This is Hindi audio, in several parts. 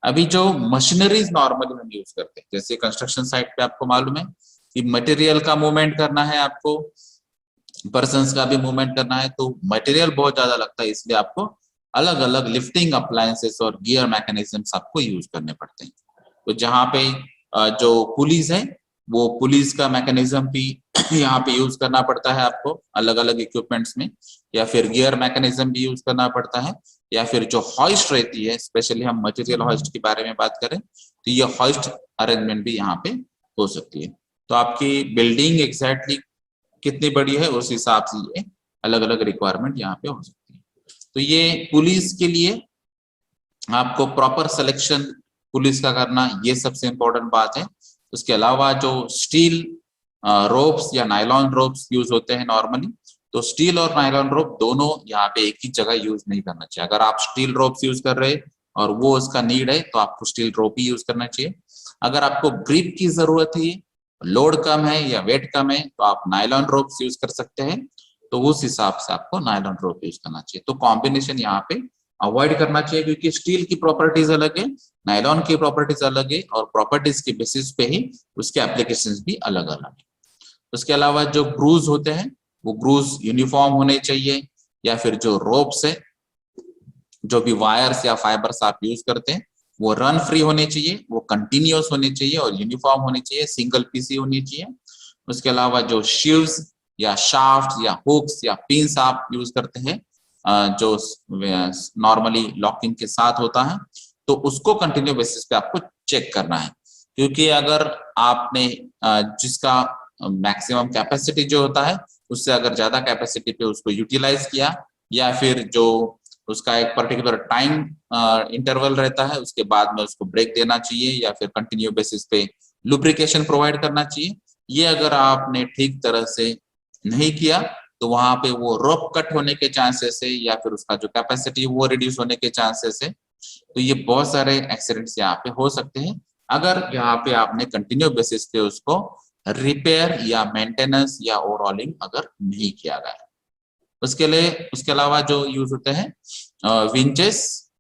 अभी जो मशीनरीज नॉर्मली हम यूज करते हैं, जैसे कंस्ट्रक्शन साइट पे आपको मालूम है कि मटेरियल का मूवमेंट करना है, आपको पर्सन्स का भी मूवमेंट करना है, तो मटेरियल बहुत ज्यादा लगता है, इसलिए आपको अलग अलग लिफ्टिंग अप्लायंसेस और गियर मैकेनिज्म्स आपको यूज करने पड़ते हैं। तो जहाँ पे जो पुलिस है वो पुलिस का मैकेनिज्म भी यहाँ पे यूज करना पड़ता है आपको अलग अलग इक्विपमेंट्स में, या फिर गियर मैकेनिज्म भी यूज करना पड़ता है, या फिर जो हॉइस्ट रहती है, स्पेशली हम मटेरियल हॉइस्ट के बारे में बात करें तो ये हॉइस्ट अरेंजमेंट भी यहाँ पे हो सकती है। तो आपकी बिल्डिंग एग्जैक्टली कितनी बड़ी है उस हिसाब से ये अलग अलग रिक्वायरमेंट यहाँ पे हो सकती है। तो ये पुलिस के लिए आपको प्रॉपर सिलेक्शन पुलिस का करना, ये सबसे इम्पोर्टेंट बात है। उसके अलावा जो स्टील रोप्स या नायलॉन रोप्स यूज होते हैं नॉर्मली, तो स्टील और नायलॉन रोप दोनों यहाँ पे एक ही जगह यूज नहीं करना चाहिए। अगर आप स्टील रोप्स यूज कर रहे हैं और वो उसका नीड है तो आपको स्टील रोप ही यूज करना चाहिए। अगर आपको ग्रिप की जरूरत है, लोड कम है या वेट कम है, तो आप नायलॉन रोप्स यूज कर सकते हैं, तो उस हिसाब से आपको नायलॉन रोप यूज करना चाहिए। तो कॉम्बिनेशन यहाँ पे अवॉइड करना चाहिए, क्योंकि स्टील की प्रॉपर्टीज अलग है, नायलॉन की प्रॉपर्टीज अलग है, और प्रॉपर्टीज के बेसिस पे ही उसके एप्लीकेशंस भी अलग अलग है। उसके अलावा जो ग्रूज होते हैं वो ग्रूज यूनिफॉर्म होने चाहिए, या फिर जो रोप्स है, जो भी वायर्स या फाइबर्स आप यूज करते हैं वो रन फ्री होने चाहिए, वो कंटिन्यूअस होने चाहिए और यूनिफॉर्म होने चाहिए, सिंगल पीसी होनी चाहिए। उसके अलावा जो शीव्स या शाफ्ट या हुक्स या पिंस आप यूज करते हैं जो नॉर्मली लॉकिंग के साथ होता है, तो उसको कंटिन्यू बेसिस पे आपको चेक करना है। क्योंकि अगर आपने जिसका मैक्सिमम कैपेसिटी जो होता है उससे अगर ज्यादा कैपेसिटी पे उसको यूटिलाइज किया, या फिर जो उसका एक पर्टिकुलर टाइम इंटरवल रहता है उसके बाद में उसको ब्रेक देना चाहिए, या फिर कंटिन्यू बेसिस पे लुब्रिकेशन प्रोवाइड करना चाहिए, ये अगर आपने ठीक तरह से नहीं किया तो वहां पे वो रोप कट होने के चांसेस है, या फिर उसका जो कैपेसिटी वो रिड्यूस होने के चांसेस है। तो ये बहुत सारे एक्सीडेंट्स यहाँ पे हो सकते हैं अगर यहाँ पे आपने कंटिन्यू बेसिस पे उसको रिपेयर या मेंटेनेंस या ओवरऑलिंग अगर नहीं किया गया। उसके अलावा जो यूज होते हैं विंचेस,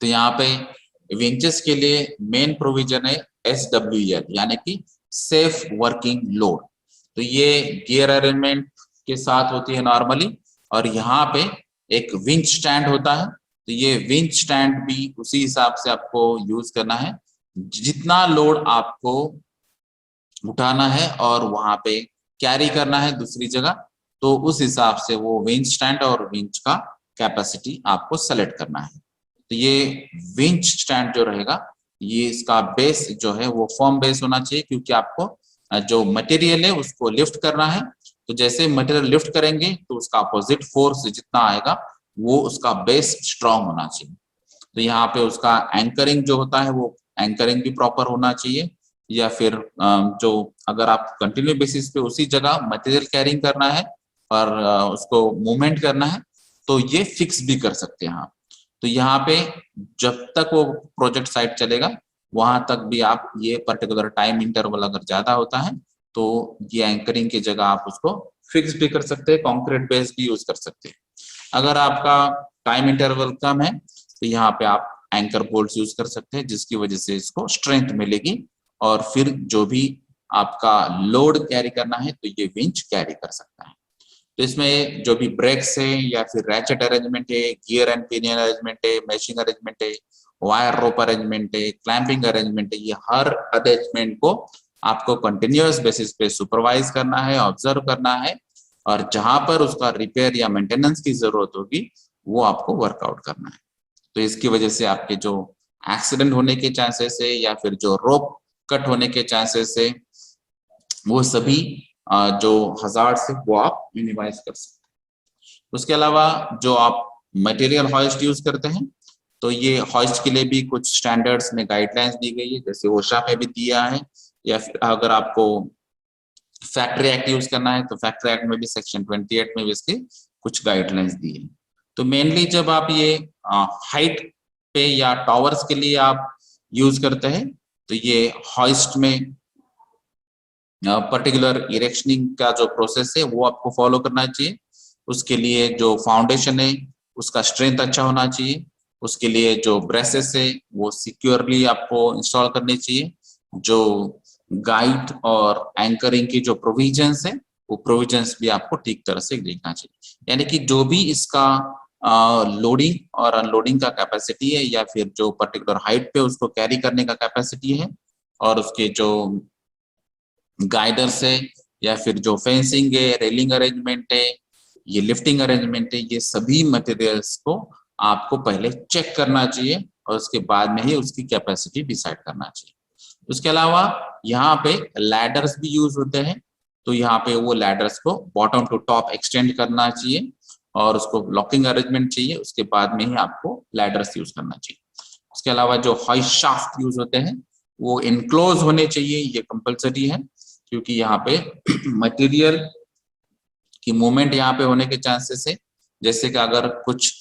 तो यहाँ पे विंचेस के लिए मेन प्रोविजन है SWL यानी कि सेफ वर्किंग लोड। तो ये गियर अरेंजमेंट के साथ होती है नॉर्मली, और यहाँ पे एक विंच स्टैंड होता है, तो ये विंच स्टैंड भी उसी हिसाब से आपको यूज करना है, जितना लोड आपको उठाना है और वहां पे कैरी करना है दूसरी जगह, तो उस हिसाब से वो विंच स्टैंड और विंच का कैपेसिटी आपको सेलेक्ट करना है। तो ये विंच स्टैंड जो रहेगा, ये इसका बेस जो है वो फर्म बेस होना चाहिए, क्योंकि आपको जो मटेरियल है उसको लिफ्ट करना है, तो जैसे मटेरियल लिफ्ट करेंगे तो उसका अपोजिट फोर्स जितना आएगा वो उसका बेस स्ट्रांग होना चाहिए। तो यहाँ पे उसका एंकरिंग जो होता है वो एंकरिंग भी प्रॉपर होना चाहिए, या फिर जो अगर आप कंटिन्यू बेसिस पे उसी जगह मटेरियल कैरिंग करना है और उसको मूवमेंट करना है तो ये फिक्स भी कर सकते हैं आप। तो यहाँ पे जब तक वो प्रोजेक्ट साइट चलेगा वहां तक भी आप ये पर्टिकुलर टाइम इंटरवल अगर ज्यादा होता है तो ये एंकरिंग की जगह आप उसको फिक्स भी कर सकते हैं, कॉन्क्रीट बेस भी यूज कर सकते हैं। अगर आपका टाइम इंटरवल कम है तो यहाँ पे आप एंकर बोल्ट यूज कर सकते हैं, जिसकी वजह से इसको स्ट्रेंथ मिलेगी, और फिर जो भी आपका लोड कैरी करना है तो ये विंच कैरी कर सकता है। तो इसमें जो भी ब्रेक्स है या फिर रैचेट अरेंजमेंट है, गियर एंड पिनियन अरेंजमेंट है, मैशिंग अरेंजमेंट है, वायर रोप अरेंजमेंट है, क्लैंपिंग अरेंजमेंट है, ये हर अरेंजमेंट को आपको कंटिन्यूअस बेसिस पे सुपरवाइज करना है, ऑब्जर्व करना है, और जहां पर उसका रिपेयर या मेंटेनेंस की जरूरत होगी वो आपको वर्कआउट करना है। तो इसकी वजह से आपके जो एक्सीडेंट होने के चांसेस है या फिर जो रोप कट होने के चांसेस है वो सभी जो हजार्ड से वो आप मिनिमाइज कर सकते हैं। उसके अलावा जो आप मटेरियल हॉइस्ट यूज करते हैं तो ये हॉइस्ट के लिए भी कुछ स्टैंडर्ड्स में गाइडलाइंस दी गई है, जैसे ओशा में भी दिया है, या फिर अगर आपको फैक्ट्री एक्ट यूज करना है तो फैक्ट्री एक्ट में भी सेक्शन 28 में भी इसके कुछ गाइडलाइंस दी है। तो मेनली जब आप ये हाइट पे या टावर्स के लिए आप यूज करते हैं तो ये हॉइस्ट में पर्टिकुलर इरेक्शनिंग का जो प्रोसेस है वो आपको फॉलो करना चाहिए। उसके लिए जो फाउंडेशन है उसका स्ट्रेंथ अच्छा होना चाहिए, उसके लिए जो ब्रेसेस है वो सिक्योरली आपको इंस्टॉल करने चाहिए। जो गाइड और एंकरिंग की जो प्रोविजंस है वो प्रोविजंस भी आपको ठीक तरह से देखना चाहिए। यानी कि जो भी इसका लोडिंग और अनलोडिंग का कैपेसिटी है या फिर जो पर्टिकुलर हाइट पे उसको कैरी करने का कैपेसिटी है और उसके जो गाइडर्स है या फिर जो फेंसिंग है, रेलिंग अरेंजमेंट है, ये लिफ्टिंग अरेंजमेंट है, ये सभी मटेरियल्स को आपको पहले चेक करना चाहिए और उसके बाद में ही उसकी कैपेसिटी डिसाइड करना चाहिए। उसके अलावा यहाँ पे लैडर्स भी यूज होते हैं, तो यहाँ पे वो लैडर्स को बॉटम टू टॉप एक्सटेंड करना चाहिए और उसको लॉकिंग अरेंजमेंट चाहिए, उसके बाद में ही आपको लैडर्स यूज करना चाहिए। उसके अलावा जो हॉइस्ट शाफ्ट यूज होते हैं वो इनक्लोज होने चाहिए, ये कंपलसरी है, क्योंकि यहाँ पे मटेरियल की मूवमेंट यहाँ पे होने के चांसेस है। जैसे कि अगर कुछ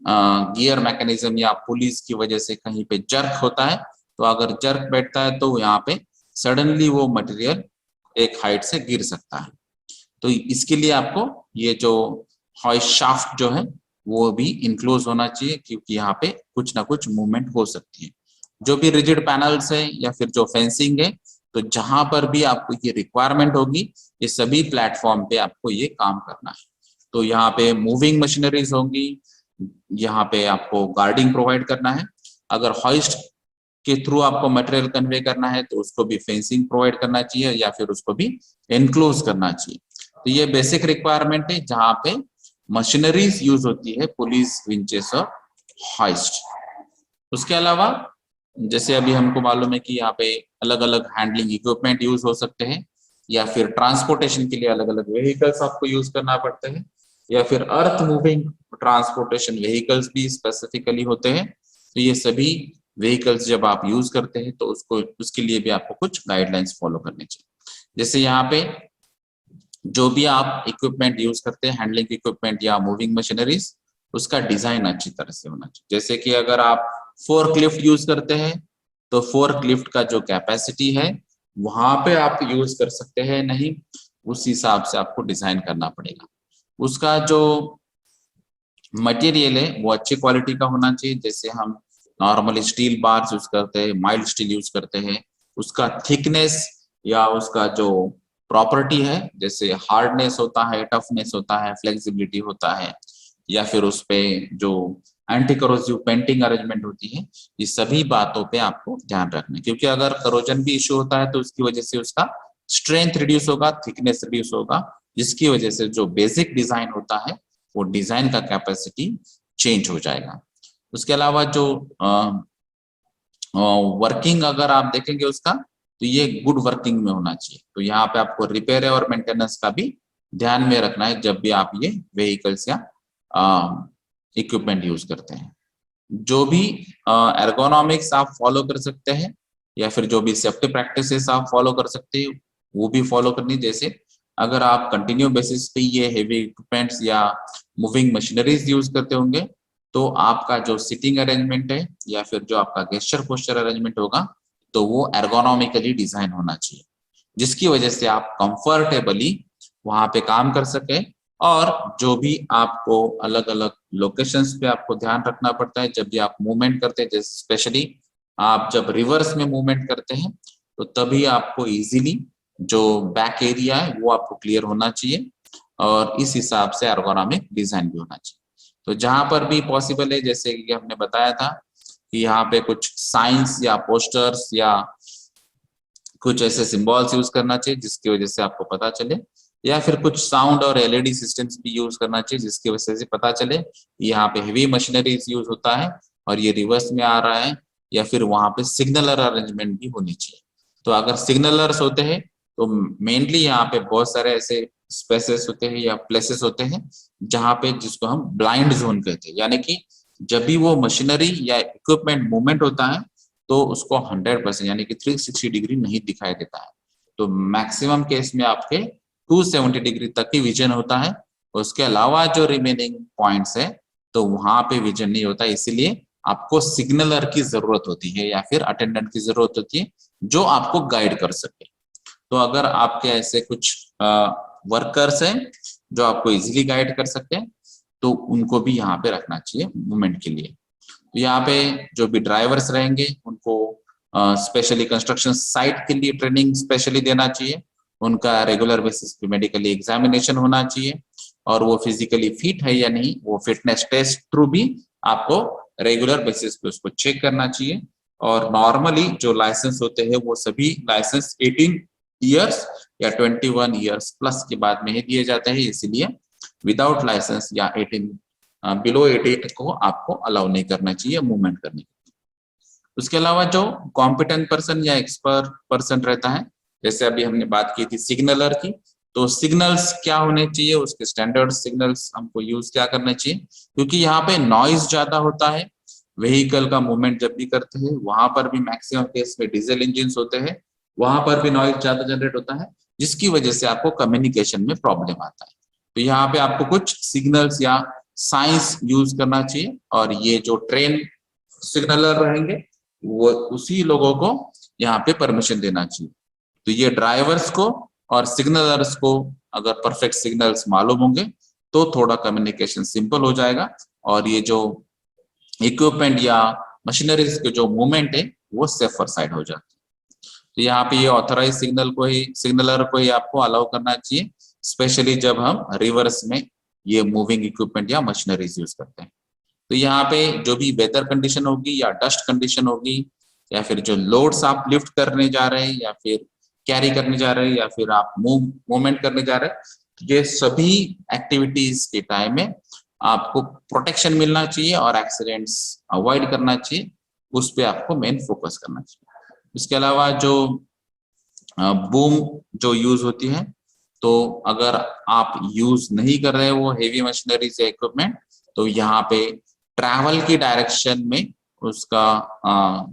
गियर मैकेनिज्म या पुलिस की वजह से कहीं पे जर्क होता है, तो अगर जर्क बैठता है तो यहाँ पे सडनली वो मटेरियल एक हाइट से गिर सकता है। तो इसके लिए आपको ये जो हॉइस्ट शाफ्ट जो है वो भी इनक्लोज होना चाहिए, क्योंकि यहाँ पे कुछ ना कुछ मूवमेंट हो सकती है। जो भी रिजिड पैनल्स है या फिर जो फेंसिंग है, तो जहां पर भी आपको ये रिक्वायरमेंट होगी, ये सभी प्लेटफॉर्म पे आपको ये काम करना है। तो यहाँ पे मूविंग मशीनरीज होंगी, यहाँ पे आपको गार्डिंग प्रोवाइड करना है। अगर हॉइस्ट के थ्रू आपको मटेरियल कन्वे करना है तो उसको भी फेंसिंग प्रोवाइड करना चाहिए या फिर उसको भी एनक्लोज करना चाहिए। तो ये बेसिक रिक्वायरमेंट है जहाँ पे मशीनरीज यूज होती है, पुलिस, विंचेस और हॉइस्ट। उसके अलावा जैसे अभी हमको मालूम है कि यहाँ पे अलग अलग हैंडलिंग इक्विपमेंट यूज हो सकते हैं, या फिर ट्रांसपोर्टेशन के लिए अलग अलग व्हीकल्स आपको यूज करना पड़ते हैं, या फिर अर्थ मूविंग ट्रांसपोर्टेशन व्हीकल्स भी स्पेसिफिकली होते हैं। तो ये सभी व्हीकल्स जब आप यूज करते हैं तो उसको उसके लिए भी आपको कुछ गाइडलाइंस फॉलो करने चाहिए। जैसे यहाँ पे जो भी आप इक्विपमेंट यूज करते हैं, हैंडलिंग इक्विपमेंट या मूविंग मशीनरीज, उसका डिजाइन अच्छी तरह से होना चाहिए। जैसे कि अगर आप फोर्क लिफ्ट यूज करते हैं तो फोर्क लिफ्ट का जो कैपेसिटी है वहां पे आप यूज कर सकते हैं नहीं, उस हिसाब से आपको डिजाइन करना पड़ेगा। उसका जो मटेरियल है वो अच्छी क्वालिटी का होना चाहिए। जैसे हम नॉर्मल स्टील बार्स यूज करते हैं, माइल्ड स्टील यूज करते हैं, उसका थिकनेस या उसका जो प्रॉपर्टी है, जैसे हार्डनेस होता है, टफनेस होता है, फ्लेक्सिबिलिटी होता है, या फिर उस पे जो एंटी करोसिव पेंटिंग अरेंजमेंट होती है, ये सभी बातों पे आपको ध्यान रखना है। क्योंकि अगर करोजन भी इश्यू होता है तो उसकी वजह से उसका स्ट्रेंथ रिड्यूस होगा, थिकनेस रिड्यूस होगा, जिसकी वजह से जो बेसिक डिजाइन होता है वो डिजाइन का कैपेसिटी चेंज हो जाएगा। उसके अलावा जो वर्किंग अगर आप देखेंगे उसका, तो ये गुड वर्किंग में होना चाहिए। तो यहाँ पे आपको रिपेयर और मेंटेनेंस का भी ध्यान में रखना है जब भी आप ये व्हीकल्स या इक्विपमेंट यूज करते हैं। जो भी एर्गोनॉमिक्स आप फॉलो कर सकते हैं या फिर जो भी सेफ्टी प्रैक्टिसेस आप फॉलो कर सकते हैं वो भी फॉलो करनी। जैसे अगर आप कंटिन्यू बेसिस पे ये हेवी इक्विपमेंट्स या मूविंग मशीनरीज यूज करते होंगे तो आपका जो सिटिंग अरेंजमेंट है या फिर जो आपका गेस्चर पोस्चर अरेंजमेंट होगा तो वो एर्गोनॉमिकली डिजाइन होना चाहिए, जिसकी वजह से आप कंफर्टेबली वहां पे काम कर सके। और जो भी आपको अलग अलग लोकेशंस पे आपको ध्यान रखना पड़ता है जब भी आप मूवमेंट करते हैं, जैसे स्पेशली आप जब रिवर्स में मूवमेंट करते हैं तो तभी आपको इजीली जो बैक एरिया है वो आपको क्लियर होना चाहिए और इस हिसाब से एर्गोनॉमिक डिजाइन भी होना चाहिए। तो जहां पर भी पॉसिबल है, जैसे कि हमने बताया था कि यहाँ पे कुछ साइंस या पोस्टर्स या कुछ ऐसे सिंबल्स यूज करना चाहिए जिसकी वजह से आपको पता चले, या फिर कुछ साउंड और एलईडी सिस्टम्स भी यूज करना चाहिए जिसकी वजह से पता चले यहाँ पे हेवी मशीनरीज यूज होता है और ये रिवर्स में आ रहा है, या फिर वहां पे सिग्नलर अरेंजमेंट भी होनी चाहिए। तो अगर सिग्नलर्स होते हैं तो मेनली यहाँ पे बहुत सारे ऐसे स्पेसेस होते हैं या प्लेसेस होते हैं जहाँ पे जिसको हम ब्लाइंड जोन कहते हैं, यानी कि जब भी वो मशीनरी या इक्विपमेंट मूवमेंट होता है तो उसको 100% यानी कि 360 डिग्री नहीं दिखाई देता है। तो मैक्सिमम केस में आपके 270 डिग्री तक ही विजन होता है, उसके अलावा जो रिमेनिंग पॉइंट्स है तो वहां पे विजन नहीं होता। इसीलिए आपको सिग्नलर की जरूरत होती है या फिर अटेंडेंट की जरूरत होती है जो आपको गाइड कर सके। तो अगर आपके ऐसे कुछ वर्कर्स हैं जो आपको इजीली गाइड कर सकते हैं तो उनको भी यहाँ पे रखना चाहिए मूवमेंट के लिए। तो यहाँ पे जो भी ड्राइवर्स रहेंगे उनको स्पेशली कंस्ट्रक्शन साइट के लिए ट्रेनिंग स्पेशली देना चाहिए, उनका रेगुलर बेसिस पे मेडिकली एग्जामिनेशन होना चाहिए, और वो फिजिकली फिट है या नहीं वो फिटनेस टेस्ट थ्रू भी आपको रेगुलर बेसिस पे उसको चेक करना चाहिए। और नॉर्मली जो लाइसेंस होते हैं वो सभी लाइसेंस 18 ईयर्स या 21 ईयर्स प्लस के बाद में ही दिए जाते हैं, इसीलिए विदाउट लाइसेंस या 18 बिलो 18 को आपको अलाउ नहीं करना चाहिए मूवमेंट करने के। उसके अलावा जो कॉम्पिटेंट पर्सन या एक्सपर्ट पर्सन रहता है, जैसे अभी हमने बात की थी सिग्नलर की, तो सिग्नल्स क्या होने चाहिए, उसके स्टैंडर्ड सिग्नल्स हमको यूज क्या करना चाहिए, क्योंकि यहाँ पे नॉइज ज्यादा होता है, व्हीकल का मूवमेंट जब भी करते हैं वहां पर भी मैक्सिमम केस में डीजल इंजिन होते हैं, वहां पर भी नॉइज ज्यादा जनरेट होता है, जिसकी वजह से आपको कम्युनिकेशन में प्रॉब्लम आता है। तो यहाँ पे आपको कुछ सिग्नल्स या साइंस यूज करना चाहिए, और ये जो ट्रेन सिग्नलर रहेंगे वो उसी लोगों को यहाँ पे परमिशन देना चाहिए। तो ये ड्राइवर्स को और सिग्नलर्स को अगर परफेक्ट सिग्नल्स मालूम होंगे तो थोड़ा कम्युनिकेशन सिंपल हो जाएगा, और ये जो इक्विपमेंट या मशीनरीज के जो मूवमेंट है वो सेफर साइड हो जाती है। तो यहाँ पे ये ऑथराइज सिग्नलर को ही आपको अलाउ करना चाहिए, स्पेशली जब हम रिवर्स में ये मूविंग इक्विपमेंट या मशीनरीज यूज करते हैं। तो यहाँ पे जो भी वेदर कंडीशन होगी या डस्ट कंडीशन होगी, या फिर जो लोड्स आप लिफ्ट करने जा रहे हैं या फिर कैरी करने जा रहे हैं या फिर आप मूवमेंट करने जा रहे हैं, तो ये सभी एक्टिविटीज के टाइम में आपको प्रोटेक्शन मिलना चाहिए और एक्सीडेंट्स अवॉइड करना चाहिए, उस पर आपको मेन फोकस करना चाहिए। इसके अलावा जो बूम जो यूज होती है, तो अगर आप यूज नहीं कर रहे वो हेवी मशीनरी से इक्विपमेंट, तो यहाँ पे ट्रैवल की डायरेक्शन में उसका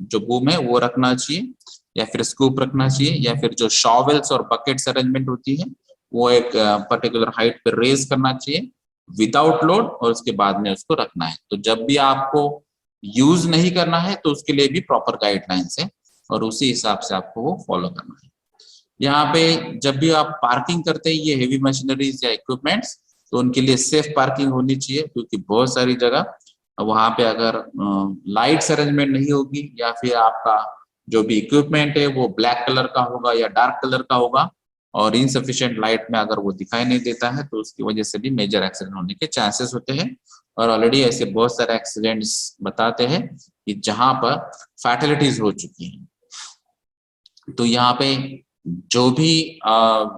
जो बूम है वो रखना चाहिए, या फिर स्कूप रखना चाहिए, या फिर जो शॉवेल्स और बकेट्स अरेंजमेंट होती है वो एक पर्टिकुलर हाइट पे रेज करना चाहिए विदाउट लोड, और उसके बाद में उसको रखना है। तो जब भी आपको यूज नहीं करना है तो उसके लिए भी प्रॉपर गाइडलाइंस है, और उसी हिसाब से आपको वो फॉलो करना है। यहाँ पे जब भी आप पार्किंग करते हैं ये हेवी मशीनरीज या इक्विपमेंट्स, तो उनके लिए सेफ पार्किंग होनी चाहिए, क्योंकि बहुत सारी जगह वहां पे अगर लाइट्स अरेंजमेंट नहीं होगी या फिर आपका जो भी इक्विपमेंट है वो ब्लैक कलर का होगा या डार्क कलर का होगा, और इनसफिशिएंट लाइट में अगर वो दिखाई नहीं देता है, तो उसकी वजह से भी मेजर एक्सीडेंट होने के चांसेस होते हैं। और ऑलरेडी ऐसे बहुत सारे एक्सीडेंट्स बताते हैं कि जहां पर फैटलिटीज हो चुकी हैं। तो यहाँ पे जो भी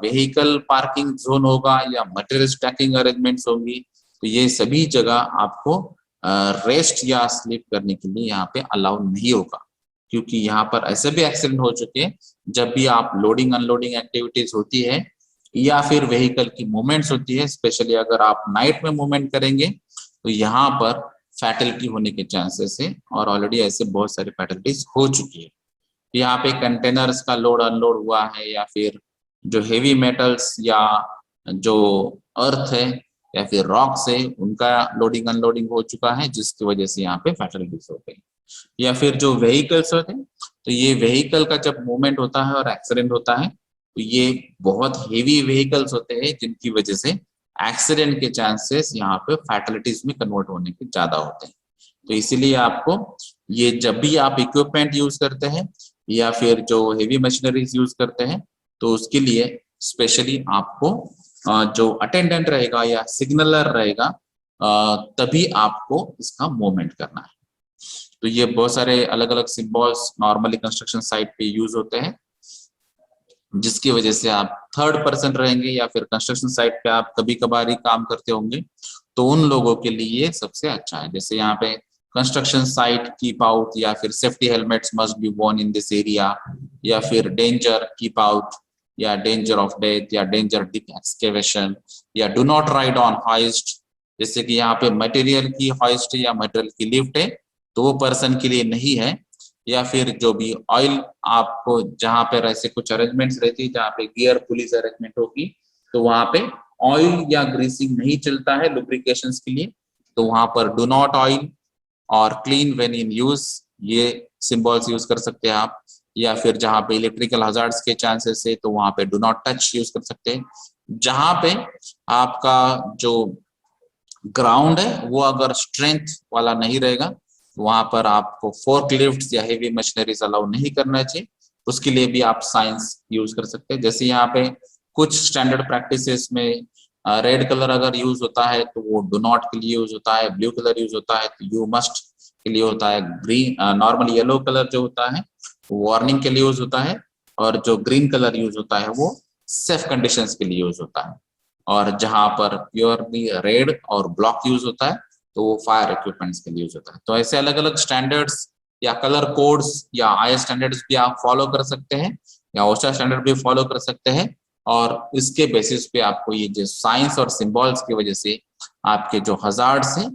व्हीकल पार्किंग जोन होगा या मटेरियल स्टैकिंग अरेंजमेंट्स होंगी, तो ये सभी जगह आपको रेस्ट या स्लीप करने के लिए यहाँ पे अलाउ नहीं होगा, क्योंकि यहाँ पर ऐसे भी एक्सीडेंट हो चुके हैं जब भी आप लोडिंग अनलोडिंग एक्टिविटीज होती है या फिर व्हीकल की मूवमेंट्स होती है, स्पेशली अगर आप नाइट में मूवमेंट करेंगे तो यहाँ पर फैटलिटी होने के चांसेस है, और ऑलरेडी ऐसे बहुत सारी फैटलिटीज हो चुकी है। यहाँ पे कंटेनर्स का लोड अनलोड हुआ है, या फिर जो हेवी मेटल्स या जो अर्थ है या फिर रॉक्स है उनका लोडिंग अनलोडिंग हो चुका है, जिसकी वजह से यहाँ पे फैटलिटीज हो गई। या फिर जो व्हीकल्स होते हैं, तो ये व्हीकल का जब मूवमेंट होता है और एक्सीडेंट होता है, तो ये बहुत हेवी व्हीकल्स होते हैं जिनकी वजह से एक्सीडेंट के चांसेस यहाँ पे फैटलिटीज में कन्वर्ट होने के ज्यादा होते हैं। तो इसीलिए आपको ये जब भी आप इक्विपमेंट यूज करते हैं या फिर जो हेवी मशीनरीज यूज करते हैं, तो उसके लिए स्पेशली आपको जो अटेंडेंट रहेगा या सिग्नलर रहेगा तभी आपको इसका मूवमेंट करना है। तो ये बहुत सारे अलग अलग सिंबल्स नॉर्मली कंस्ट्रक्शन साइट पे यूज होते हैं, जिसकी वजह से आप थर्ड पर्सन रहेंगे या फिर कंस्ट्रक्शन साइट पे आप कभी कभार ही काम करते होंगे, तो उन लोगों के लिए सबसे अच्छा है। जैसे यहाँ पे कंस्ट्रक्शन साइट कीप आउट, या फिर safety helmets must be worn in this area, या फिर डेंजर कीप आउट, या डेंजर ऑफ डेथ, या डेंजर डीप एक्सकेवेशन, या do not ride on hoist. जैसे कि यहाँ पे मटेरियल की हॉइस्ट या मटेरियल की लिफ्ट है तो वो पर्सन के लिए नहीं है, या फिर जो भी ऑयल आपको जहां पर ऐसे कुछ अरेंजमेंट्स रहती है जहाँ पे गियर पुलिस अरेंजमेंट होगी, तो वहां पे ऑयल या ग्रीसिंग नहीं चलता है लुब्रिकेशन के लिए, तो वहां पर डू नॉट ऑयल और क्लीन व्हेन इन यूज, ये सिंबल्स यूज कर सकते हैं आप। या फिर जहां पे इलेक्ट्रिकल हजार्ड्स के चांसेस है तो वहां पे डू नॉट टच यूज कर सकते हैं। जहां पे आपका जो ग्राउंड है वो अगर स्ट्रेंथ वाला नहीं रहेगा वहां पर आपको फोर्क लिफ्ट या हेवी मशीनरीज अलाउ नहीं करना चाहिए, उसके लिए भी आप साइंस यूज कर सकते हैं। जैसे यहाँ पे कुछ स्टैंडर्ड प्रैक्टिसेस में रेड कलर अगर यूज होता है तो वो डू नॉट के लिए यूज होता है, ब्लू कलर यूज होता है तो यू मस्ट के लिए होता है, ग्रीन नॉर्मल येलो कलर जो होता है वार्निंग के लिए यूज होता है, और जो ग्रीन कलर यूज होता है वो सेफ कंडीशंस के लिए यूज होता है। और जहां पर प्योरली रेड और ब्लॉक यूज होता है तो वो फायर इक्विपमेंट्स के लिए यूज होता है। तो ऐसे अलग अलग स्टैंडर्ड्स या कलर कोड्स या आई स्टैंडर्ड्स भी आप फॉलो कर सकते हैं, या ओशा स्टैंडर्ड भी फॉलो कर सकते हैं, और इसके बेसिस पे आपको ये जो साइंस और सिंबल्स की वजह से आपके जो हजार्ड्स हैं